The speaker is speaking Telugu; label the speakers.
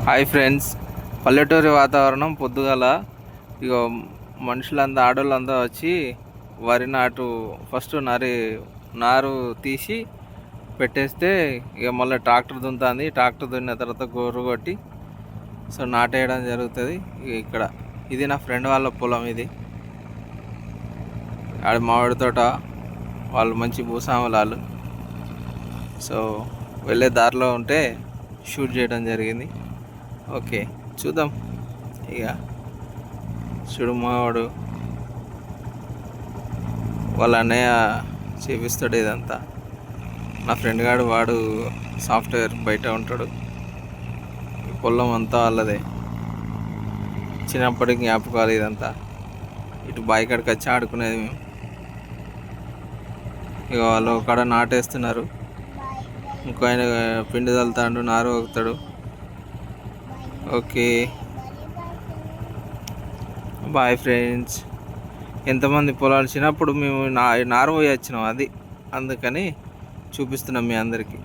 Speaker 1: హాయ్ ఫ్రెండ్స్, పల్లెటూరి వాతావరణం పొద్దుగాల ఇక మనుషులంతా ఆడోళ్ళంతా వచ్చి వరి నాటు ఫస్ట్ నారు తీసి పెట్టేస్తే ఇక మళ్ళీ ట్రాక్టర్ దున్నుతుంది. ట్రాక్టర్ దున్నిన తర్వాత గోరు కొట్టి సో నాటేయడం జరుగుతుంది. ఇక్కడ ఇది నా ఫ్రెండ్ వాళ్ళ పొలం. ఇది ఆడ మామిడి తోట, వాళ్ళు మంచి భూస్వాములాలు. సో వెళ్ళే దారిలో ఉంటే షూట్ చేయడం జరిగింది. ఓకే, చూద్దాం. ఇక చూడు, మావాడు వాళ్ళ అన్నయ్య చేపిస్తాడు ఇదంతా. నా ఫ్రెండ్ గాడు వాడు సాఫ్ట్వేర్ బయట ఉంటాడు. ఈ పొలం అంతా వాళ్ళదే, చిన్నప్పటి జ్ఞాపకాలు ఇదంతా. ఇటు బావి కాడికి వచ్చి ఆడుకునేది మేము. ఇక వాళ్ళు ఒకడ నాటేస్తున్నారు, ఇంకో ఆయన పిండి చల్లుతాడు, నారు పోగుతాడు. Okay, bye friends. ఎంతమంది పొలాలు చిన్నప్పుడు మేము నారు పోయి వచ్చినాం, అది అందుకని చూపిస్తున్నాం మీ అందరికీ.